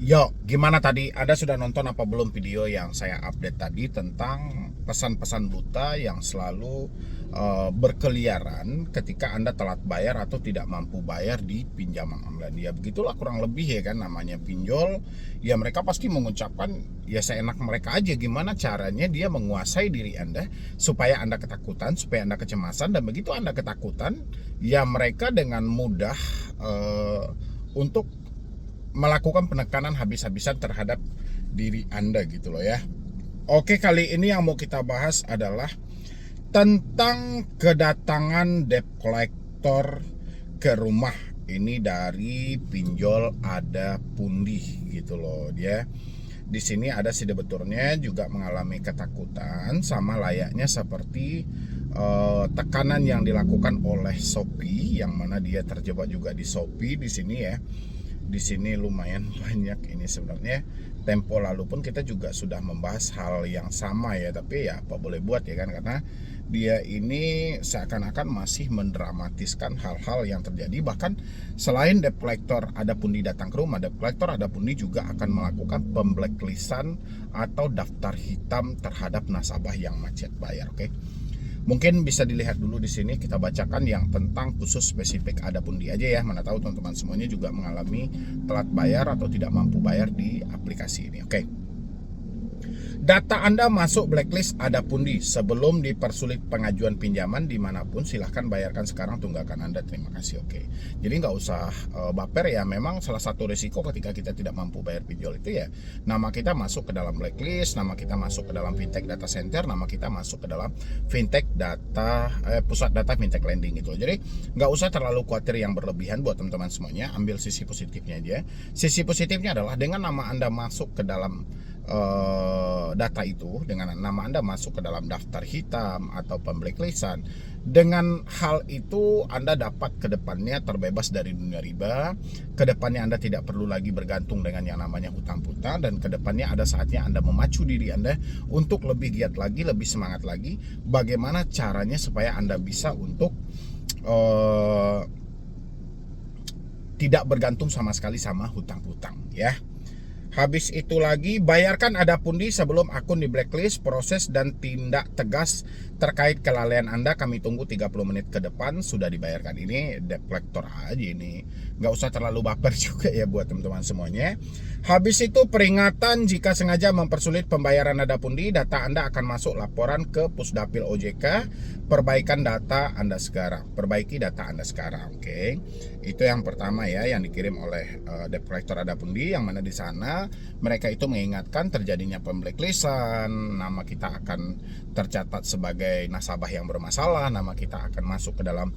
Yo, gimana tadi? Anda sudah nonton apa belum video yang saya update tadi tentang pesan-pesan buta yang selalu berkeliaran ketika Anda telat bayar atau tidak mampu bayar di pinjaman online? Ya begitulah kurang lebih ya kan, namanya pinjol. Ya mereka pasti mengucapkan ya seenak mereka aja gimana caranya dia menguasai diri Anda supaya Anda ketakutan, supaya Anda kecemasan, dan begitu Anda ketakutan, ya mereka dengan mudah untuk melakukan penekanan habis-habisan terhadap diri Anda gitu loh ya. Oke, kali ini yang mau kita bahas adalah tentang kedatangan debt collector ke rumah. Ini dari pinjol ada pundi gitu loh dia. Di sini ada si debeturnya juga mengalami ketakutan sama layaknya seperti tekanan yang dilakukan oleh Shopee, yang mana dia terjebak juga di Shopee di sini ya. Di sini lumayan banyak ini sebenarnya. Tempo lalu pun kita juga sudah membahas hal yang sama ya, tapi ya apa boleh buat ya kan, karena dia ini seakan-akan masih mendramatiskan hal-hal yang terjadi. Bahkan selain debt collector ada pundi datang ke rumah, debt collector ada pundi juga akan melakukan pemblacklistan atau daftar hitam terhadap nasabah yang macet bayar. Oke. Mungkin bisa dilihat dulu di sini, kita bacakan yang tentang khusus spesifik ada pundi aja ya. Mana tahu teman-teman semuanya juga mengalami telat bayar atau tidak mampu bayar di aplikasi ini. Oke. Data Anda masuk blacklist ada pundi. Sebelum dipersulit pengajuan pinjaman dimanapun, silahkan bayarkan sekarang tunggakan Anda. Terima kasih. Oke. Jadi nggak usah baper ya. Memang salah satu risiko ketika kita tidak mampu bayar pinjol itu ya, nama kita masuk ke dalam blacklist, nama kita masuk ke dalam fintech data center, nama kita masuk ke dalam fintech data pusat data fintech lending gitu. Jadi nggak usah terlalu khawatir yang berlebihan buat teman-teman semuanya. Ambil sisi positifnya aja. Sisi positifnya adalah dengan nama Anda masuk ke dalam data itu, dengan nama Anda masuk ke dalam daftar hitam atau pemblacklistan, dengan hal itu Anda dapat kedepannya terbebas dari dunia riba. Kedepannya Anda tidak perlu lagi bergantung dengan yang namanya hutang-hutang, dan kedepannya ada saatnya Anda memacu diri Anda untuk lebih giat lagi, lebih semangat lagi. Bagaimana caranya supaya Anda bisa untuk tidak bergantung sama sekali sama hutang-hutang ya. Habis itu lagi, bayarkan ada pundi sebelum akun di blacklist. Proses dan tindak tegas terkait kelalaian Anda kami tunggu 30 menit ke depan. Sudah dibayarkan. Ini debt collector aja ini. Nggak usah terlalu baper juga ya buat teman-teman semuanya. Habis itu peringatan, jika sengaja mempersulit pembayaran ada pundi, data Anda akan masuk laporan ke Pusdapil OJK. Perbaikan data Anda sekarang. Perbaiki data Anda sekarang. Oke. Itu yang pertama ya, yang dikirim oleh debt collector ada pundi, yang mana di sana mereka itu mengingatkan terjadinya pemblacklistan, nama kita akan tercatat sebagai nasabah yang bermasalah, nama kita akan masuk ke dalam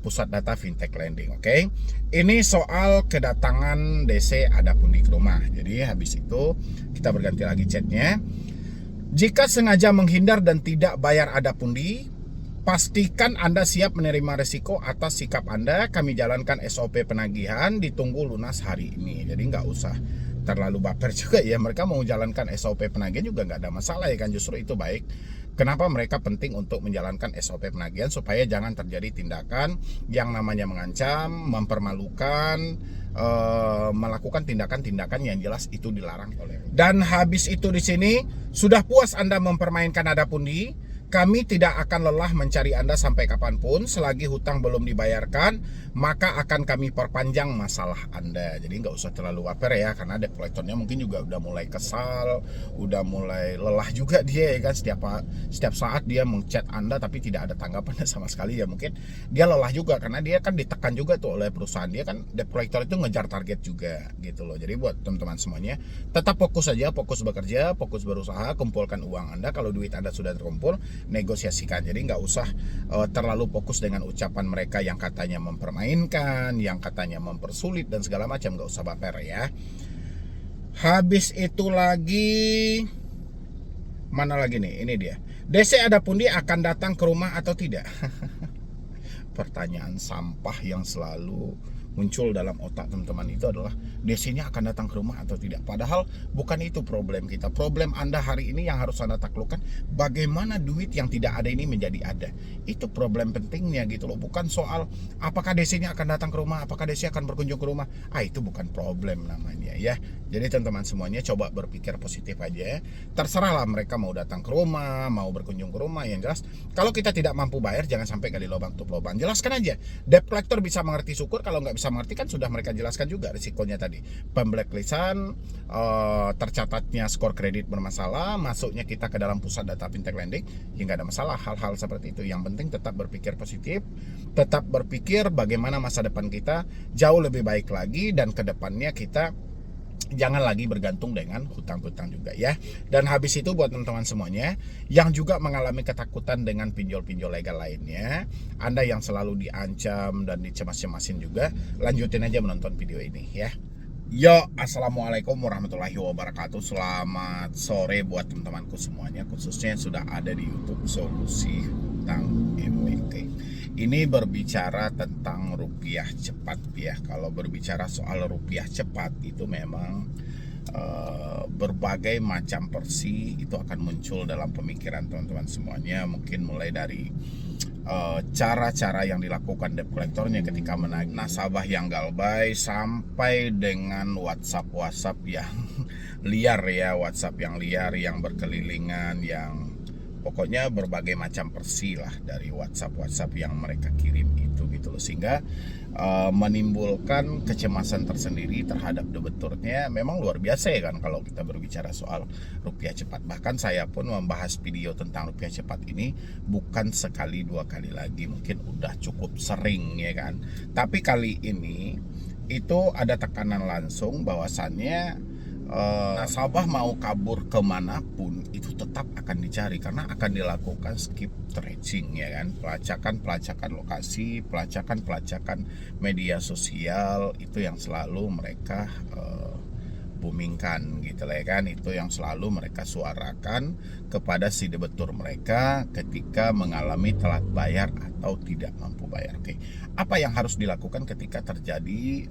pusat data fintech lending. Oke. Ini soal kedatangan DC ada pundi ke rumah. Jadi habis itu kita berganti lagi chatnya. Jika sengaja menghindar dan tidak bayar ada pundi, pastikan Anda siap menerima resiko atas sikap Anda. Kami jalankan SOP penagihan, ditunggu lunas hari ini. Jadi nggak usah terlalu baper juga ya. Mereka mau jalankan SOP penagihan juga nggak ada masalah ya kan. Justru itu baik. Kenapa mereka penting untuk menjalankan SOP penagihan? Supaya jangan terjadi tindakan yang namanya mengancam, mempermalukan, melakukan tindakan-tindakan yang jelas itu dilarang oleh. Dan habis itu di sini, sudah puas Anda mempermainkan ada pundi? Kami tidak akan lelah mencari Anda sampai kapanpun. Selagi hutang belum dibayarkan, maka akan kami perpanjang masalah Anda. Jadi nggak usah terlalu baper ya, karena debt collectornya mungkin juga udah mulai kesal, udah mulai lelah juga dia ya kan. Setiap saat dia mengchat Anda tapi tidak ada tanggapannya sama sekali ya. Mungkin dia lelah juga karena dia kan ditekan juga tuh oleh perusahaan dia kan. Debt collector itu ngejar target juga gitu loh. Jadi buat teman-teman semuanya, tetap fokus aja, fokus bekerja, fokus berusaha, kumpulkan uang Anda. Kalau duit Anda sudah terkumpul, negosiasikan. Jadi nggak usah terlalu fokus dengan ucapan mereka yang katanya mempermainkan, yang katanya mempersulit dan segala macam. Nggak usah baper ya. Habis itu lagi, mana lagi nih, ini dia. DC ada pundi akan datang ke rumah atau tidak? Pertanyaan sampah yang selalu muncul dalam otak teman-teman itu adalah DC-nya akan datang ke rumah atau tidak. Padahal bukan itu problem kita. Problem Anda hari ini yang harus Anda taklukkan, bagaimana duit yang tidak ada ini menjadi ada. Itu problem pentingnya gitu loh. Bukan soal apakah DC-nya akan datang ke rumah, apakah DC akan berkunjung ke rumah. Itu bukan problem namanya ya. Jadi teman-teman semuanya coba berpikir positif aja. Terserahlah mereka mau datang ke rumah, mau berkunjung ke rumah. Yang jelas, kalau kita tidak mampu bayar, jangan sampai gali lubang tutup lubang. Jelaskan aja. Debt collector bisa mengerti, syukur. Kalau nggak bisa mengerti kan sudah mereka jelaskan juga risikonya tadi. Pemblacklistan, tercatatnya skor kredit bermasalah, masuknya kita ke dalam pusat data fintech lending, ya nggak ada masalah. Hal-hal seperti itu. Yang penting tetap berpikir positif, tetap berpikir bagaimana masa depan kita jauh lebih baik lagi, dan ke depannya kita jangan lagi bergantung dengan hutang-hutang juga ya. Dan habis itu buat teman-teman semuanya yang juga mengalami ketakutan dengan pinjol-pinjol legal lainnya, Anda yang selalu diancam dan dicemas-cemasin juga, lanjutin aja menonton video ini ya. Yo, assalamualaikum warahmatullahi wabarakatuh. Selamat sore buat teman-temanku semuanya, khususnya yang sudah ada di YouTube Solusi Hutang MWK. Ini berbicara tentang rupiah cepat ya. Kalau berbicara soal rupiah cepat itu memang berbagai macam versi itu akan muncul dalam pemikiran teman-teman semuanya. Mungkin mulai dari cara-cara yang dilakukan debt collectornya ketika menagih nasabah yang galbay, sampai dengan WhatsApp yang liar ya, WhatsApp yang liar, yang berkelilingan, yang pokoknya berbagai macam versi lah dari WhatsApp yang mereka kirim itu gitu loh, sehingga menimbulkan kecemasan tersendiri terhadap debiturnya. Memang luar biasa ya kan kalau kita berbicara soal rupiah cepat. Bahkan saya pun membahas video tentang rupiah cepat ini bukan sekali dua kali lagi, mungkin udah cukup sering ya kan. Tapi kali ini itu ada tekanan langsung bahwasannya nasabah mau kabur kemanapun itu tetap akan dicari, karena akan dilakukan skip tracing ya kan, pelacakan lokasi, pelacakan media sosial, itu yang selalu mereka boomingkan gitu lah ya kan. Itu yang selalu mereka suarakan kepada si debitur mereka ketika mengalami telat bayar atau tidak mampu bayar. Oke, apa yang harus dilakukan ketika terjadi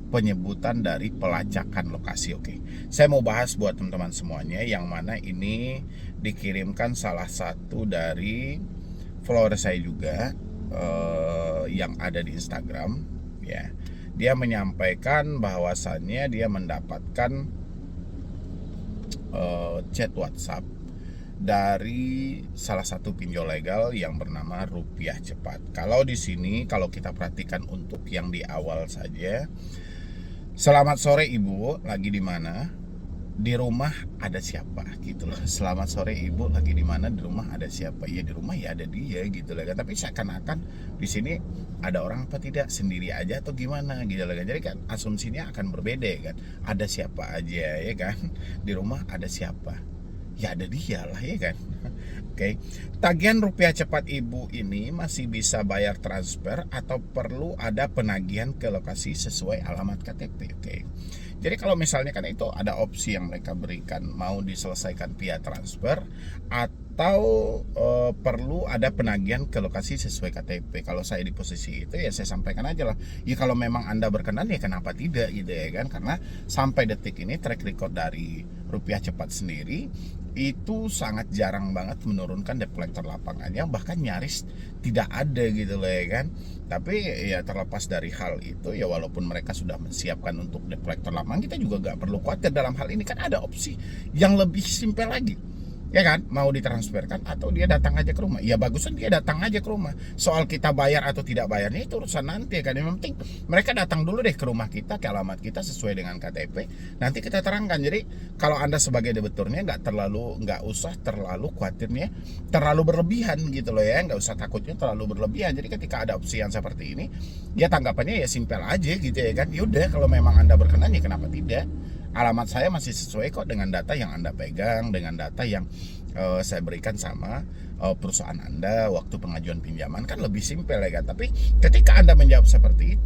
penyebutan dari pelacakan lokasi? Oke, saya mau bahas buat teman-teman semuanya, yang mana ini dikirimkan salah satu dari follower saya juga yang ada di Instagram ya. Dia menyampaikan bahwasannya dia mendapatkan chat WhatsApp dari salah satu pinjol legal yang bernama Rupiah Cepat. Kalau di sini kalau kita perhatikan untuk yang di awal saja, selamat sore Ibu, lagi di mana? Di rumah ada siapa gitu loh. Selamat sore Ibu, lagi di mana? Di rumah ada siapa? Ya di rumah ya ada dia gitu loh kan. Tapi seakan-akan di sini ada orang apa tidak, sendiri aja atau gimana gitu loh kan. Jadi kan asumsinya akan berbeda kan. Ada siapa aja ya kan. Di rumah ada siapa? Ya ada dia lah ya kan. Oke. Tagihan rupiah cepat Ibu ini masih bisa bayar transfer atau perlu ada penagihan ke lokasi sesuai alamat KTP. Oke. Jadi kalau misalnya kan itu ada opsi yang mereka berikan, mau diselesaikan via transfer atau perlu ada penagihan ke lokasi sesuai KTP. Kalau saya di posisi itu ya saya sampaikan aja lah. Ya kalau memang Anda berkenan ya kenapa tidak gitu ya kan. Karena sampai detik ini track record dari rupiah cepat sendiri itu sangat jarang banget menurunkan debt collector lapangannya, bahkan nyaris tidak ada gitu loh ya kan. Tapi ya terlepas dari hal itu ya, walaupun mereka sudah menyiapkan untuk debt collector lapangan, kita juga gak perlu khawatir dalam hal ini. Kan ada opsi yang lebih simpel lagi ya kan, mau ditransferkan atau dia datang aja ke rumah. Ya bagusan dia datang aja ke rumah. Soal kita bayar atau tidak bayarnya itu urusan nanti kan. Yang penting mereka datang dulu deh ke rumah kita, ke alamat kita sesuai dengan KTP. Nanti kita terangkan. Jadi kalau Anda sebagai debiturnya nggak usah terlalu khawatirnya terlalu berlebihan gitu loh ya. Nggak usah takutnya terlalu berlebihan. Jadi ketika ada opsi yang seperti ini, ya tanggapannya ya simpel aja gitu ya kan. Yaudah kalau memang Anda berkenan ya kenapa tidak. Alamat saya masih sesuai kok dengan data yang Anda pegang, dengan data yang saya berikan sama perusahaan Anda waktu pengajuan pinjaman. Kan lebih simpel ya kan. Tapi ketika Anda menjawab seperti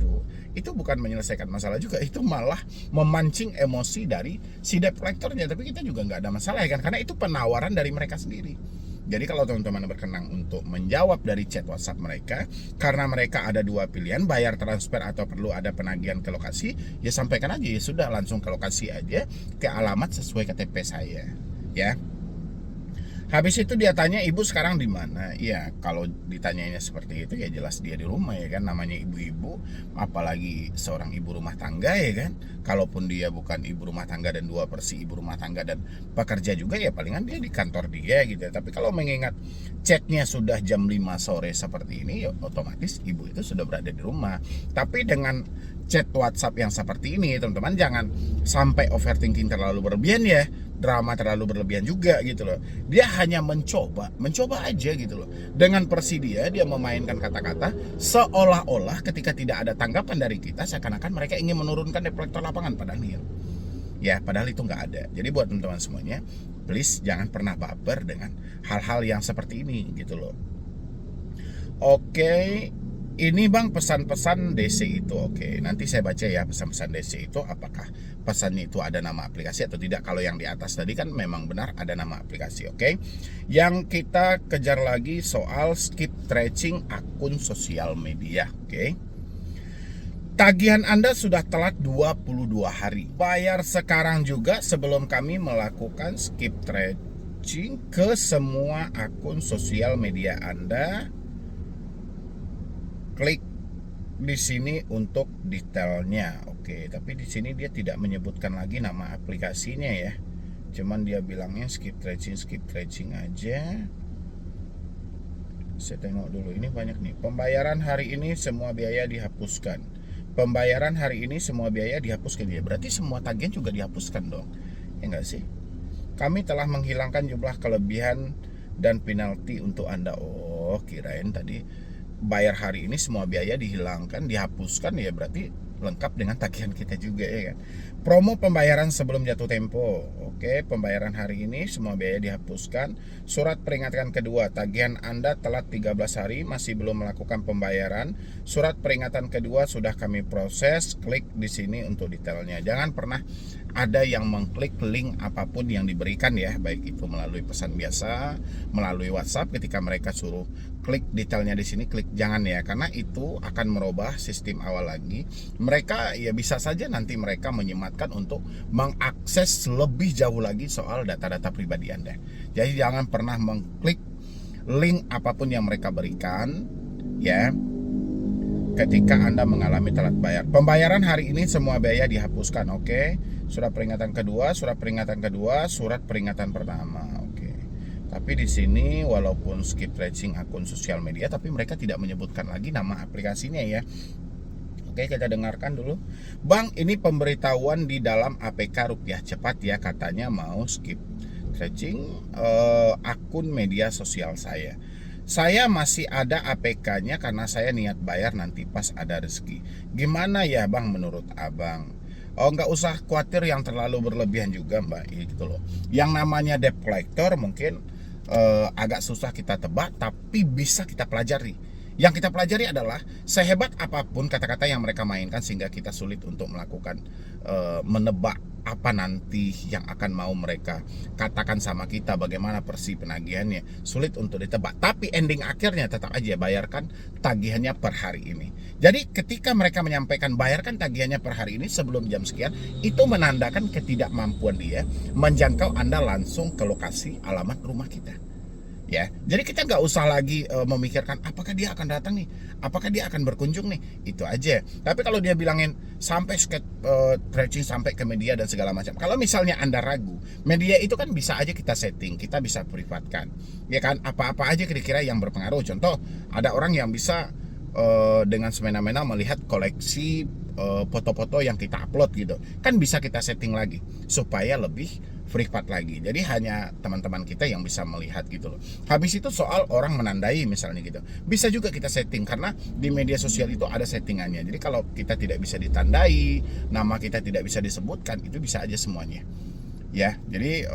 itu bukan menyelesaikan masalah juga, itu malah memancing emosi dari si debt collectornya. Tapi kita juga nggak ada masalah ya kan, karena itu penawaran dari mereka sendiri. Jadi kalau teman-teman berkenan untuk menjawab dari chat WhatsApp mereka, karena mereka ada dua pilihan, bayar transfer atau perlu ada penagihan ke lokasi, ya sampaikan aja, ya sudah langsung ke lokasi aja, ke alamat sesuai KTP saya ya. Habis itu dia tanya, ibu sekarang di mana? Ya kalau ditanyanya seperti itu ya jelas dia di rumah ya kan, namanya ibu-ibu, apalagi seorang ibu rumah tangga ya kan. Kalaupun dia bukan ibu rumah tangga dan dua persi ibu rumah tangga dan pekerja juga ya palingan dia di kantor dia gitu ya. Tapi kalau mengingat chatnya sudah jam 5 sore seperti ini ya otomatis ibu itu sudah berada di rumah. Tapi dengan chat WhatsApp yang seperti ini teman-teman jangan sampai overthinking terlalu berlebihan ya, drama terlalu berlebihan juga gitu loh. Dia hanya mencoba aja gitu loh. Dengan versi dia memainkan kata-kata seolah-olah ketika tidak ada tanggapan dari kita seakan-akan mereka ingin menurunkan reflektor lapangan, padahal nihil. Ya, padahal itu nggak ada. Jadi buat teman-teman semuanya, please jangan pernah baper dengan hal-hal yang seperti ini gitu loh. Oke, ini bang pesan-pesan DC itu. Oke, nanti saya baca ya pesan-pesan DC itu apakah pesannya itu ada nama aplikasi atau tidak. Kalau yang di atas tadi kan memang benar ada nama aplikasi. Oke, yang kita kejar lagi soal skip tracing akun sosial media. Oke, tagihan Anda sudah telat 22 hari. Bayar sekarang juga sebelum kami melakukan skip tracing ke semua akun sosial media Anda. Klik di sini untuk detailnya. Oke, tapi di sini dia tidak menyebutkan lagi nama aplikasinya ya. Cuman dia bilangnya skip tracing aja. Saya tengok dulu, ini banyak nih. Pembayaran hari ini semua biaya dihapuskan. Pembayaran hari ini semua biaya dihapuskan ya. Berarti semua tagihan juga dihapuskan dong. Ya enggak sih? Kami telah menghilangkan jumlah kelebihan dan penalti untuk Anda. Oh, kirain tadi bayar hari ini semua biaya dihilangkan, dihapuskan ya berarti lengkap dengan tagihan kita juga ya kan. Promo pembayaran sebelum jatuh tempo. Oke, pembayaran hari ini semua biaya dihapuskan. Surat peringatan kedua, tagihan Anda telat 13 hari masih belum melakukan pembayaran. Surat peringatan kedua sudah kami proses. Klik di sini untuk detailnya. Jangan pernah ada yang mengklik link apapun yang diberikan ya, baik itu melalui pesan biasa, melalui WhatsApp ketika mereka suruh klik detailnya di sini, klik jangan ya, karena itu akan merubah sistem awal lagi. Mereka ya bisa saja nanti mereka menyematkan untuk mengakses lebih jauh lagi soal data-data pribadi Anda. Jadi jangan pernah mengklik link apapun yang mereka berikan ya ketika Anda mengalami telat bayar. Pembayaran hari ini semua biaya dihapuskan. Oke. Surat peringatan kedua, surat peringatan kedua, surat peringatan pertama. Oke. Tapi di sini walaupun skip tracing akun sosial media, tapi mereka tidak menyebutkan lagi nama aplikasinya ya. Oke, kita dengarkan dulu. Bang, ini pemberitahuan di dalam APK Rupiah Cepat ya, katanya mau skip tracing akun media sosial saya. Saya masih ada APK-nya karena saya niat bayar nanti pas ada rezeki. Gimana ya bang menurut abang? Oh, nggak usah khawatir yang terlalu berlebihan juga mbak, gitu loh. Yang namanya debt collector mungkin agak susah kita tebak, tapi bisa kita pelajari. Yang kita pelajari adalah sehebat apapun kata-kata yang mereka mainkan sehingga kita sulit untuk melakukan menebak apa nanti yang akan mau mereka katakan sama kita, bagaimana persi penagihannya, sulit untuk ditebak. Tapi ending akhirnya tetap aja bayarkan tagihannya per hari ini. Jadi ketika mereka menyampaikan bayarkan tagihannya per hari ini sebelum jam sekian, itu menandakan ketidakmampuan dia menjangkau Anda langsung ke lokasi alamat rumah kita. Ya, jadi kita nggak usah lagi memikirkan apakah dia akan datang nih, apakah dia akan berkunjung nih, itu aja. Tapi kalau dia bilangin sampai tracing sampai ke media dan segala macam, kalau misalnya Anda ragu, media itu kan bisa aja kita setting, kita bisa privatkan, ya kan? Apa-apa aja kira-kira yang berpengaruh. Contoh, ada orang yang bisa dengan semena-mena melihat koleksi foto-foto yang kita upload gitu, kan bisa kita setting lagi supaya lebih privat lagi. Jadi hanya teman-teman kita yang bisa melihat gitu loh. Habis itu soal orang menandai misalnya gitu, bisa juga kita setting karena di media sosial itu ada settingannya. Jadi kalau kita tidak bisa ditandai, nama kita tidak bisa disebutkan, itu bisa aja semuanya. Ya, jadi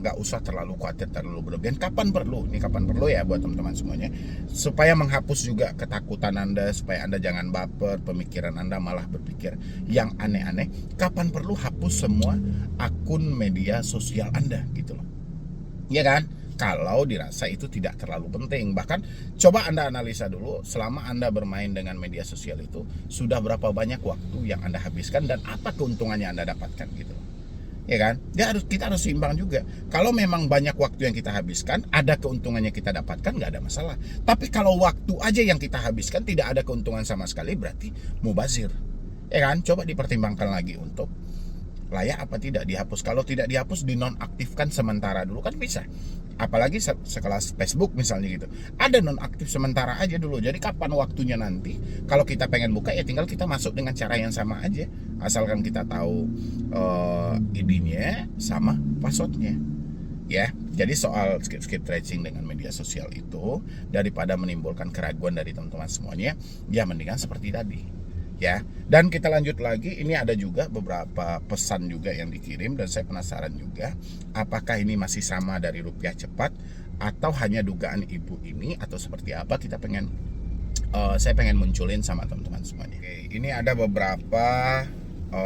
nggak usah terlalu khawatir, terlalu berlebihan. Kapan perlu? Ini kapan perlu ya buat teman-teman semuanya, supaya menghapus juga ketakutan Anda, supaya Anda jangan baper, pemikiran Anda malah berpikir yang aneh-aneh. Kapan perlu hapus semua akun media sosial Anda gitu loh, ya kan? Kalau dirasa itu tidak terlalu penting. Bahkan coba Anda analisa dulu, selama Anda bermain dengan media sosial itu sudah berapa banyak waktu yang Anda habiskan dan apa keuntungannya Anda dapatkan gitu loh. ya kan? Kita harus seimbang juga. Kalau memang banyak waktu yang kita habiskan, ada keuntungannya kita dapatkan, nggak ada masalah. Tapi kalau waktu aja yang kita habiskan tidak ada keuntungan sama sekali, berarti mubazir, ya kan? Coba dipertimbangkan lagi untuk layak apa tidak dihapus. Kalau tidak dihapus, dinonaktifkan sementara dulu kan bisa. Apalagi sekelas Facebook misalnya gitu, ada nonaktif sementara aja dulu. Jadi kapan waktunya nanti, kalau kita pengen buka ya tinggal kita masuk dengan cara yang sama aja, asalkan kita tahu ID-nya sama passwordnya. Ya, jadi soal skip tracing dengan media sosial itu, daripada menimbulkan keraguan dari teman-teman semuanya, ya mendingan seperti tadi. Ya, dan kita lanjut lagi. Ini ada juga beberapa pesan juga yang dikirim dan saya penasaran juga apakah ini masih sama dari Rupiah Cepat atau hanya dugaan ibu ini atau seperti apa. Saya pengen munculin sama teman-teman semuanya. Oke, ini ada beberapa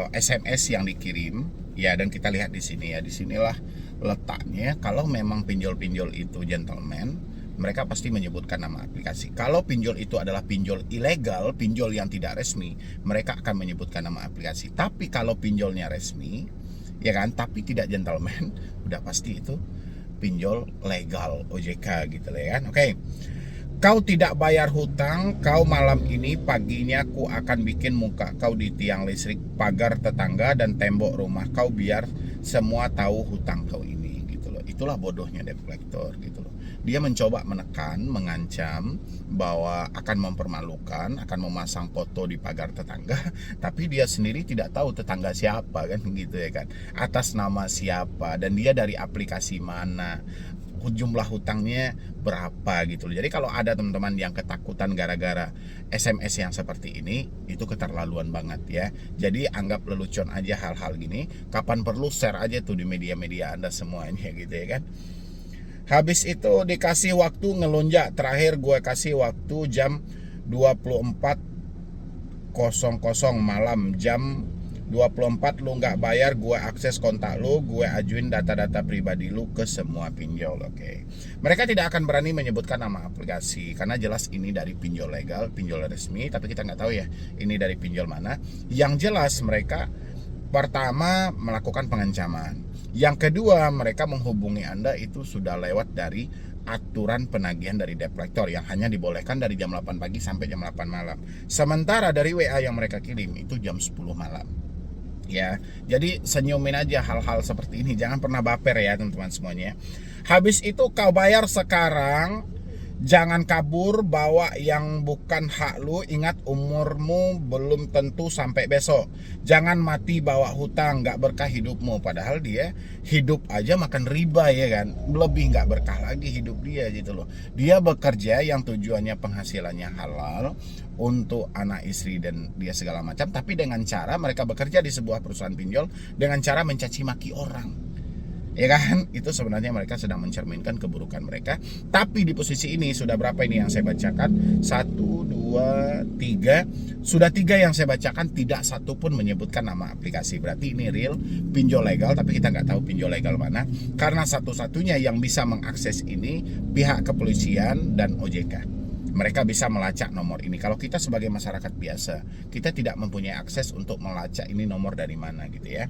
SMS yang dikirim ya, dan kita lihat di sini ya. Disinilah letaknya. Kalau memang pinjol-pinjol itu gentleman, mereka pasti menyebutkan nama aplikasi. Kalau pinjol itu adalah pinjol ilegal, pinjol yang tidak resmi, mereka akan menyebutkan nama aplikasi. Tapi kalau pinjolnya resmi, ya kan, tapi tidak gentleman, udah pasti itu pinjol legal OJK gitu ya kan. Oke. Kau tidak bayar hutang, kau malam ini paginya ku akan bikin muka kau di tiang listrik, pagar tetangga dan tembok rumah kau biar semua tahu hutang kau ini gitu loh. Itulah bodohnya debt collector gitu loh. Dia mencoba menekan, mengancam bahwa akan mempermalukan, akan memasang foto di pagar tetangga, tapi dia sendiri tidak tahu tetangga siapa kan gitu ya kan. Atas nama siapa dan dia dari aplikasi mana, jumlah hutangnya berapa gitu loh. Jadi kalau ada teman-teman yang ketakutan gara-gara SMS yang seperti ini, itu keterlaluan banget ya. Jadi anggap lelucon aja hal-hal gini. Kapan perlu share aja tuh di media-media Anda semuanya gitu ya kan. Habis itu dikasih waktu ngelunjak. Terakhir gue kasih waktu jam 24.00 malam. Jam 24 lu nggak bayar, gue akses kontak lu, gue ajuin data-data pribadi lu ke semua pinjol. Oke. Mereka tidak akan berani menyebutkan nama aplikasi karena jelas ini dari pinjol legal, pinjol resmi, tapi kita nggak tahu ya ini dari pinjol mana. Yang jelas mereka pertama melakukan pengancaman. Yang kedua, mereka menghubungi Anda itu sudah lewat dari aturan penagihan dari debt collector yang hanya dibolehkan dari jam 8 pagi sampai jam 8 malam. Sementara dari WA yang mereka kirim itu jam 10 malam. Ya, jadi senyumin aja hal-hal seperti ini. Jangan pernah baper ya teman-teman semuanya. Habis itu kau bayar sekarang. Jangan kabur bawa yang bukan hak lu. Ingat umurmu belum tentu sampai besok. Jangan mati bawa hutang, gak berkah hidupmu. Padahal dia hidup aja makan riba ya kan. Lebih gak berkah lagi hidup dia gitu loh. Dia bekerja yang tujuannya penghasilannya halal untuk anak istri dan dia segala macam. Tapi dengan cara mereka bekerja di sebuah perusahaan pinjol dengan cara mencaci maki orang. Ya kan, itu sebenarnya mereka sedang mencerminkan keburukan mereka. Tapi di posisi ini sudah berapa ini yang saya bacakan? 1, 2, 3. Sudah 3 yang saya bacakan, tidak satu pun menyebutkan nama aplikasi. Berarti ini real pinjol legal, tapi kita nggak tahu pinjol legal mana. Karena satu-satunya yang bisa mengakses ini pihak kepolisian dan OJK. Mereka bisa melacak nomor ini. Kalau kita sebagai masyarakat biasa, kita tidak mempunyai akses untuk melacak ini nomor dari mana gitu ya.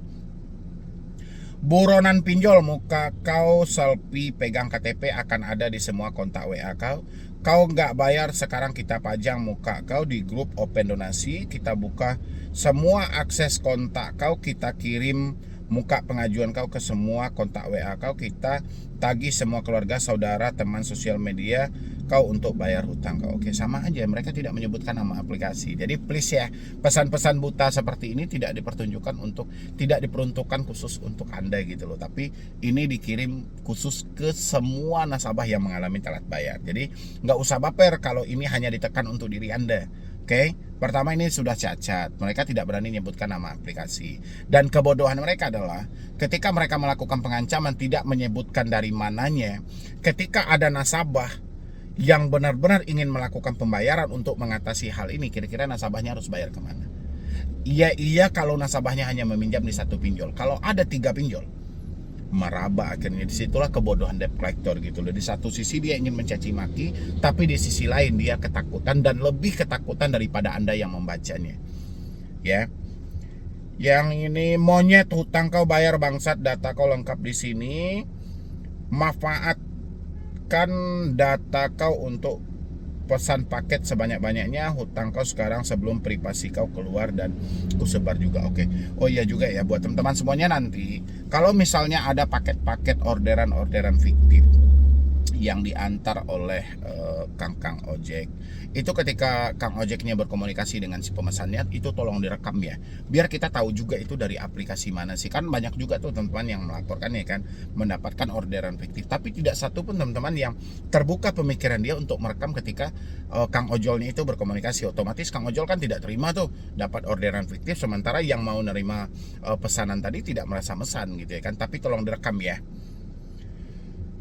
Buronan pinjol, muka kau selfie pegang KTP akan ada di semua kontak WA kau. Kau nggak bayar, sekarang kita pajang muka kau di grup open donasi. Kita buka semua akses kontak kau, kita kirim muka pengajuan kau ke semua kontak WA kau. Kita tagih semua keluarga, saudara, teman sosial media kau untuk bayar hutang kau. Oke, sama aja, mereka tidak menyebutkan nama aplikasi. Jadi please ya, pesan-pesan buta seperti ini tidak diperuntukkan khusus untuk Anda gitu loh. Tapi ini dikirim khusus ke semua nasabah yang mengalami telat bayar. Jadi nggak usah baper kalau ini hanya ditekan untuk diri Anda. Oke, pertama ini sudah cacat. Mereka tidak berani menyebutkan nama aplikasi. Dan kebodohan mereka adalah ketika mereka melakukan pengancaman tidak menyebutkan dari mananya. Ketika ada nasabah yang benar-benar ingin melakukan pembayaran untuk mengatasi hal ini, kira-kira nasabahnya harus bayar kemana? Iya kalau nasabahnya hanya meminjam di satu pinjol. Kalau ada 3 pinjol, meraba akhirnya. Disitulah kebodohan debt collector gitu loh. Di satu sisi dia ingin mencaci maki, tapi di sisi lain dia ketakutan dan lebih ketakutan daripada Anda yang membacanya. Ya. Yang ini monyet, hutang kau bayar bangsat, data kau lengkap di sini. Manfaatkan data kau untuk pesan paket sebanyak-banyaknya, hutang kau sekarang sebelum privasi kau keluar dan ku sebar juga. Oke. Oh iya juga ya buat teman-teman semuanya, nanti kalau misalnya ada paket-paket orderan fiktif yang diantar oleh Kang Ojek, itu ketika Kang Ojeknya berkomunikasi dengan si pemesannya, itu tolong direkam ya, biar kita tahu juga itu dari aplikasi mana sih. Kan banyak juga tuh teman-teman yang melaporkan ya kan, mendapatkan orderan fiktif, tapi tidak satu pun teman-teman yang terbuka pemikiran dia untuk merekam ketika Kang Ojolnya itu berkomunikasi. Otomatis Kang Ojol kan tidak terima tuh dapat orderan fiktif, sementara yang mau nerima pesanan tadi tidak merasa mesan gitu ya kan. Tapi tolong direkam ya.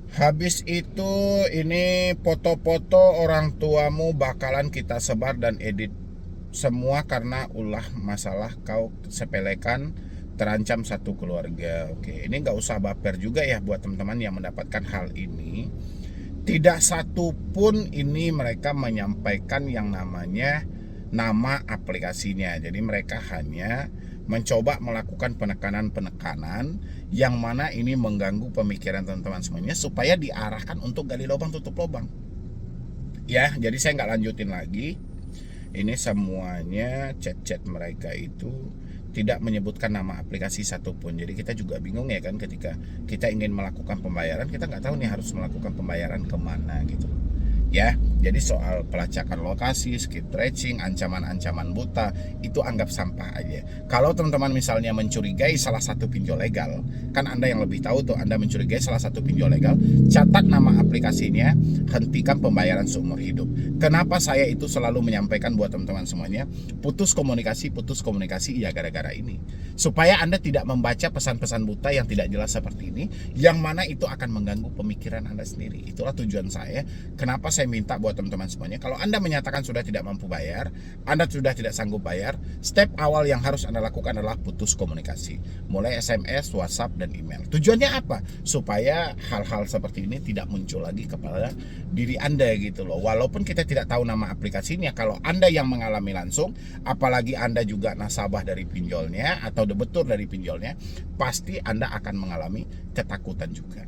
Habis itu ini foto-foto orang tuamu bakalan kita sebar dan edit semua karena ulah masalah kau sepelekan, terancam satu keluarga. Oke, ini nggak usah baper juga ya buat teman-teman yang mendapatkan hal ini. Tidak satu pun ini mereka menyampaikan yang namanya nama aplikasinya. Jadi mereka hanya mencoba melakukan penekanan-penekanan yang mana ini mengganggu pemikiran teman-teman semuanya supaya diarahkan untuk gali lubang tutup lubang. Ya, jadi saya nggak lanjutin lagi. Ini semuanya chat-chat mereka itu tidak menyebutkan nama aplikasi satupun. Jadi kita juga bingung ya kan, ketika kita ingin melakukan pembayaran, kita nggak tahu nih harus melakukan pembayaran kemana gitu ya. Jadi soal pelacakan lokasi, skip tracing, ancaman-ancaman buta, itu anggap sampah aja. Kalau teman-teman misalnya mencurigai salah satu pinjol legal, kan Anda yang lebih tahu tuh, Anda mencurigai salah satu pinjol legal, catat nama aplikasinya, hentikan pembayaran seumur hidup. Kenapa saya itu selalu menyampaikan buat teman-teman semuanya, putus komunikasi ya gara-gara ini. Supaya Anda tidak membaca pesan-pesan buta yang tidak jelas seperti ini, yang mana itu akan mengganggu pemikiran Anda sendiri. Itulah tujuan saya, kenapa saya minta buat teman-teman semuanya, kalau Anda menyatakan sudah tidak mampu bayar, Anda sudah tidak sanggup bayar, step awal yang harus Anda lakukan adalah putus komunikasi, mulai SMS, WhatsApp, dan email. Tujuannya apa? Supaya hal-hal seperti ini tidak muncul lagi kepada diri Anda gitu loh. Walaupun kita tidak tahu nama aplikasinya, kalau Anda yang mengalami langsung, apalagi Anda juga nasabah dari pinjolnya atau debetur dari pinjolnya, pasti Anda akan mengalami ketakutan juga.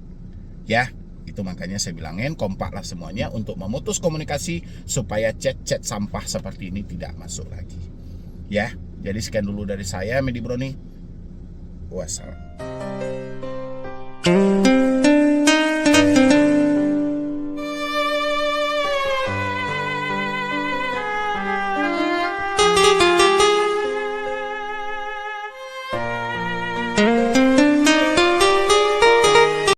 Ya, itu makanya saya bilangin, kompaklah semuanya untuk memutus komunikasi supaya chat-chat sampah seperti ini tidak masuk lagi. Ya, jadi sekian dulu dari saya, Medi Broni. Wassalam.